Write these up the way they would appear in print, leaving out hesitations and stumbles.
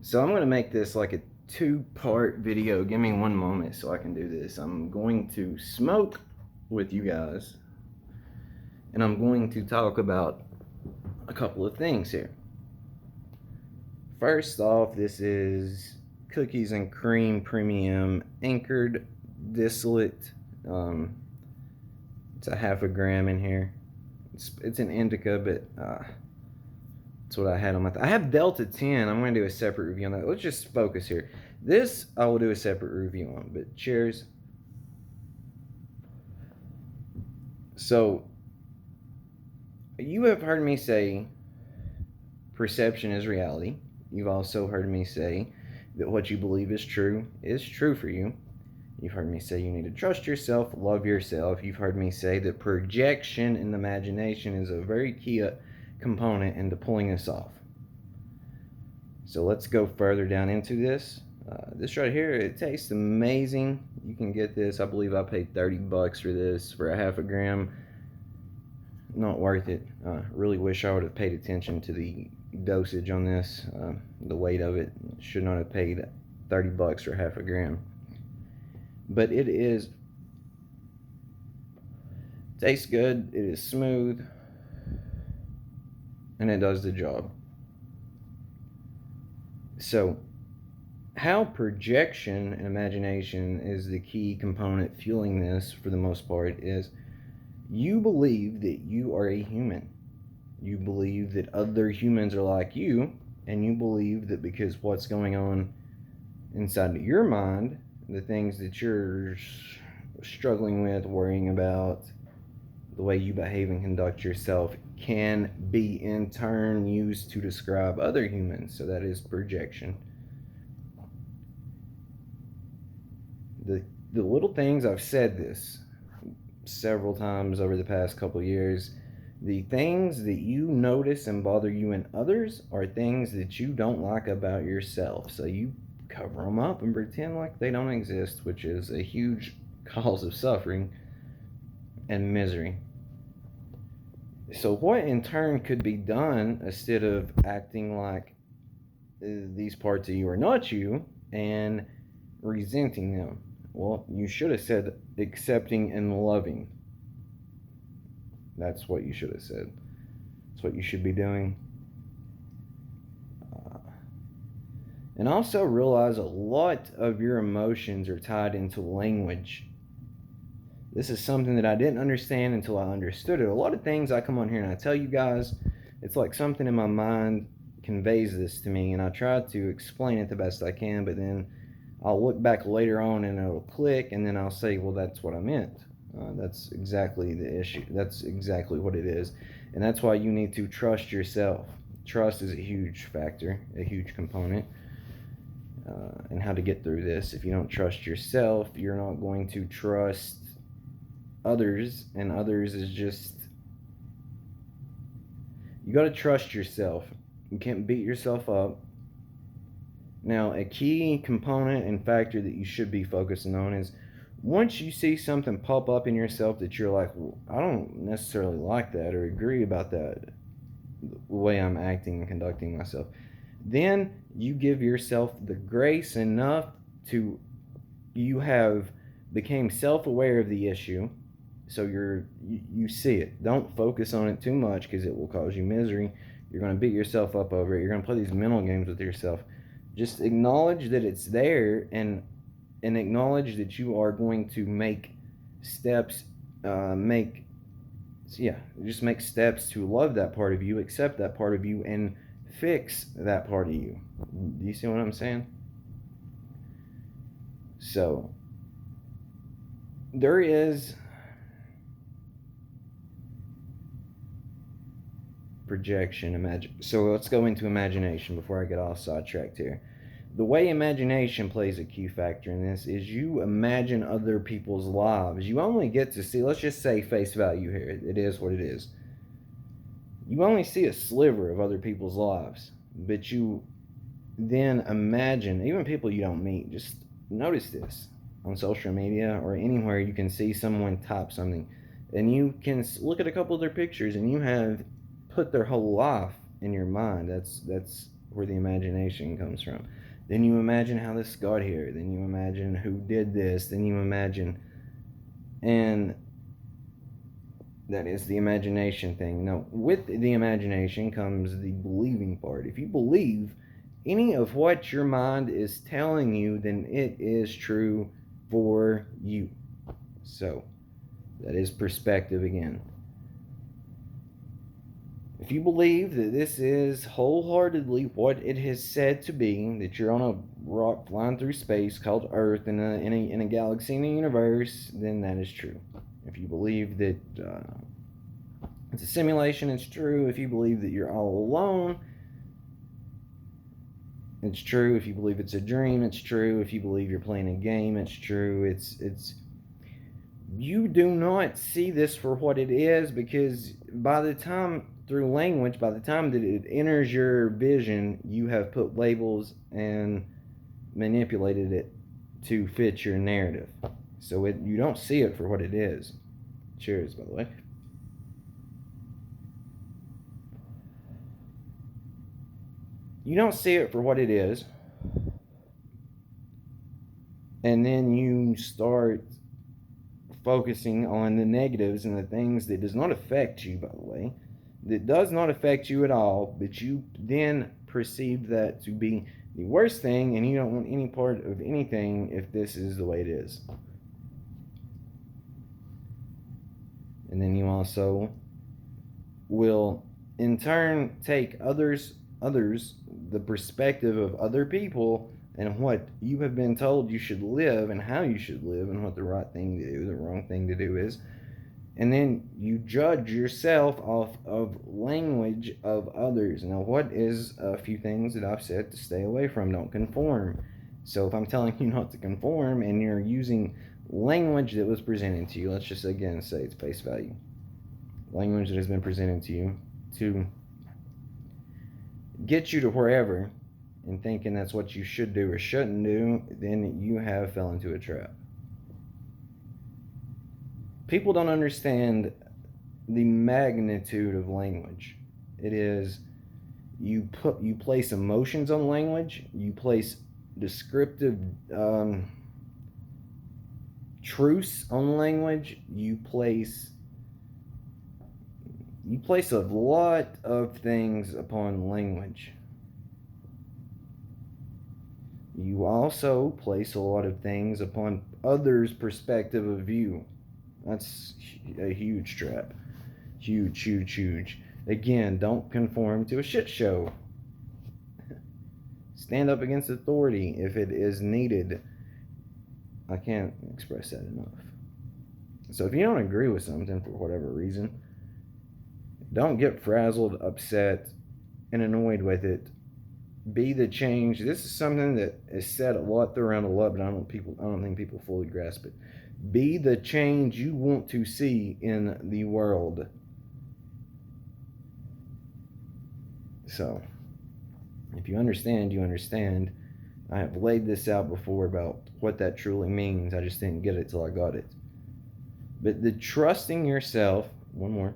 So I'm going to make this like a two-part video. Give me one moment so I can do this. I'm going to smoke with you guys, and I'm going to talk about a couple of things here. First off, this is Cookies and Cream Premium Anchored Distillate. It's a half a gram in here. It's an indica, but that's what I had on my I have Delta 10. I'm going to do a separate review on that. Let's just focus here. This I will do a separate review on, but cheers. So, you have heard me say perception is reality. You've also heard me say that what you believe is true for you. You've heard me say you need to trust yourself, love yourself. You've heard me say that projection and imagination is a very key component into pulling this off. So let's go further down into this. This right here, it tastes amazing. You can get this. I believe I paid $30 for this for a half a gram. Not worth it. Really wish I would have paid attention to the dosage on this. The weight of it. Should not have paid $30 for half a gram. But it is, tastes good. It is smooth, and it does the job. So, how projection and imagination is the key component fueling this for the most part is you believe that you are a human. You believe that other humans are like you, and you believe that because what's going on inside of your mind, the things that you're struggling with, worrying about, the way you behave and conduct yourself can be in turn used to describe other humans. So that is projection. The little things, I've said this several times over the past couple of years, the things that you notice and bother you in others are things that you don't like about yourself. So you cover them up and pretend like they don't exist, which is a huge cause of suffering and misery. So what in turn could be done instead of acting like these parts of you are not you and resenting them? Well, you should have said accepting and loving. That's what you should have said. That's what you should be doing. And also realize a lot of your emotions are tied into language. This is something that I didn't understand until I understood it. A lot of things I come on here and I tell you guys, it's like something in my mind conveys this to me, and I try to explain it the best I can, but then I'll look back later on and it'll click, and then I'll say, well, that's what I meant. That's exactly the issue. That's exactly what it is. And that's why you need to trust yourself. Trust is a huge factor, a huge component. And how to get through this. If you don't trust yourself, you're not going to trust others, and others is just, you got to trust yourself. You can't beat yourself up. Now, a key component and factor that you should be focusing on is once you see something pop up in yourself that you're like, well, I don't necessarily like that or agree about that, the way I'm acting and conducting myself, then you give yourself the grace enough to, you have became self-aware of the issue, so you see it. Don't focus on it too much because it will cause you misery. You're going to beat yourself up over it. You're going to play these mental games with yourself. Just acknowledge that it's there, and acknowledge that you are going to make steps, just make steps to love that part of you, accept that part of you, and fix that part of you. Do you see what I'm saying? So, there is projection, so let's go into imagination before I get all sidetracked here. The way imagination plays a key factor in this is you imagine other people's lives. You only get to see, let's just say face value here, it is what it is. You only see a sliver of other people's lives, but you then imagine, even people you don't meet, just notice this on social media or anywhere you can see someone type something, and you can look at a couple of their pictures and you have put their whole life in your mind. That's where the imagination comes from. Then you imagine how this got here. Then you imagine who did this. Then you imagine. And that is the imagination thing. Now, with the imagination comes the believing part. If you believe any of what your mind is telling you, then it is true for you. So, that is perspective again. If you believe that this is wholeheartedly what it has said to be, that you're on a rock flying through space called Earth in a galaxy in a universe, then that is true. If you believe that it's a simulation, it's true. If you believe that you're all alone, it's true. If you believe it's a dream, it's true. If you believe you're playing a game, it's true. It's you do not see this for what it is, because by the time through language, by the time that it enters your vision, you have put labels and manipulated it to fit your narrative. So you don't see it for what it is. Cheers, by the way. You don't see it for what it is. And then you start focusing on the negatives and the things that does not affect you, by the way, that does not affect you at all, but you then perceive that to be the worst thing, and you don't want any part of anything if this is the way it is. And then you also will in turn take others, the perspective of other people and what you have been told you should live and how you should live and what the right thing to do, the wrong thing to do is. And then you judge yourself off of language of others. Now, what is a few things that I've said to stay away from? Don't conform. So if I'm telling you not to conform and you're using language that was presented to you, let's just again say it's face value. Language that has been presented to you to get you to wherever and thinking that's what you should do or shouldn't do, then you have fell into a trap. People don't understand the magnitude of language. It is you place emotions on language, you place descriptive truths on language, you place a lot of things upon language. You also place a lot of things upon others' perspective of view. That's a huge trap. Huge. Again, don't conform to a shit show. Stand up against authority if it is needed. I can't express that enough. So if you don't agree with something for whatever reason, don't get frazzled, upset, and annoyed with it. Be the change. This is something that is said a lot around a lot, but I don't think people fully grasp it. Be the change you want to see in the world. So, if you understand, you understand. I have laid this out before about what that truly means. I just didn't get it till I got it. But the trusting yourself, one more.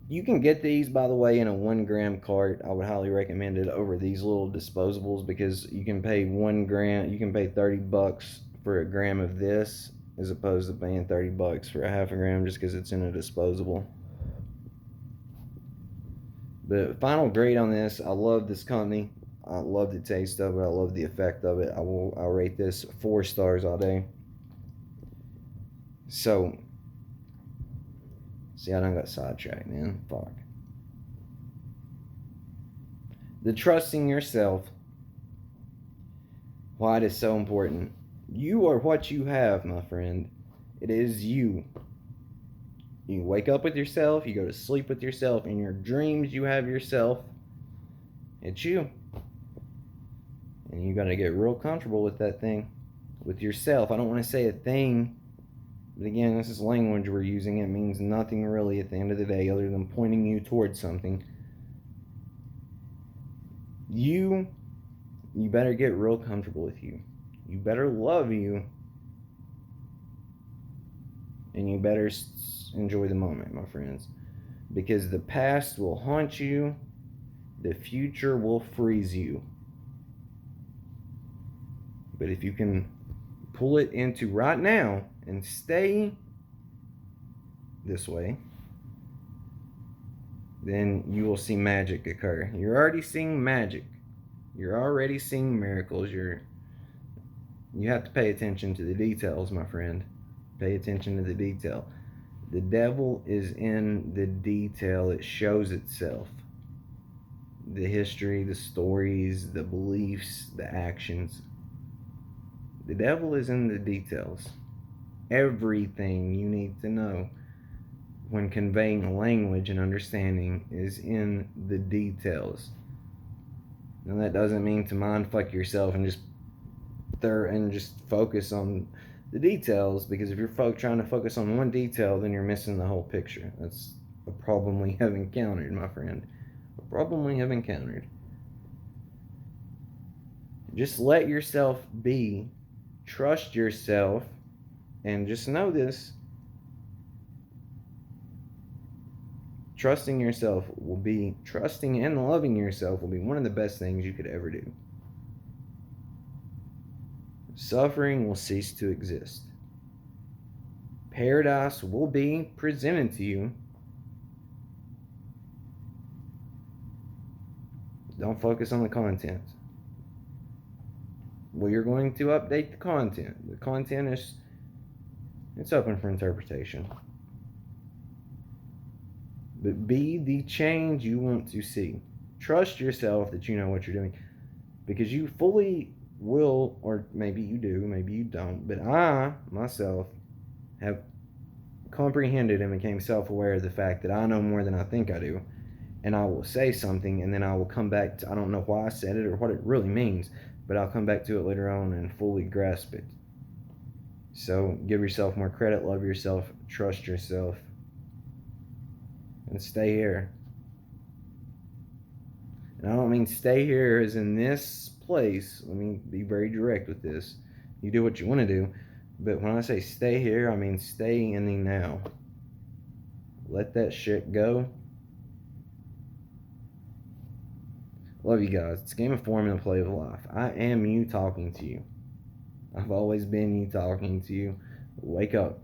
You can get these, by the way, in a 1 gram cart. I would highly recommend it over these little disposables, because you can pay 1 gram, you can pay $30 for a gram of this as opposed to paying $30 for a half a gram just because it's in a disposable. But final grade on this, I love this company. I love the taste of it. I love the effect of it. I'll rate this 4 stars all day. So, see, I done got sidetracked, man. Fuck. The trusting yourself. Why it is so important. You are what you have, my friend. It is you. You wake up with yourself. You go to sleep with yourself. In your dreams, you have yourself. It's you. And you got to get real comfortable with that thing. With yourself. I don't want to say a thing. But again, this is language we're using. It means nothing really at the end of the day other than pointing you towards something. You better get real comfortable with you. You better love you. And you better enjoy the moment, my friends. because the past will haunt you, the future will freeze you. But if you can pull it into right now and stay this way, then you will see magic occur. You're already seeing magic. You're already seeing miracles. You have to pay attention to the details, my friend. Pay attention to the detail. The devil is in the detail. It shows itself. The history, the stories, the beliefs, the actions. The devil is in the details. Everything you need to know when conveying language and understanding is in the details. Now that doesn't mean to mind fuck yourself and just focus on the details, because if you're trying to focus on one detail, then you're missing the whole picture. That's a problem we have encountered, my friend. A problem we have encountered. Just let yourself be. Trust yourself. And just know this. Trusting and loving yourself will be one of the best things you could ever do. Suffering will cease to exist. Paradise will be presented to you. Don't focus on the content. Well, you're going to update the content. The content it's open for interpretation. But be the change you want to see. Trust yourself that you know what you're doing, because you fully will, or maybe you do, maybe you don't, but I, myself, have comprehended and became self-aware of the fact that I know more than I think I do, and I will say something, and then I will come back to, I don't know why I said it or what it really means, but I'll come back to it later on and fully grasp it. So give yourself more credit, love yourself, trust yourself, and stay here. And I don't mean stay here as in this place. Let me be very direct with this. You do what you want to do. But when I say stay here, I mean stay in the now. Let that shit go. Love you guys. It's a game of form and a play of life. I am you talking to you. I've always been you talking to you. Wake up.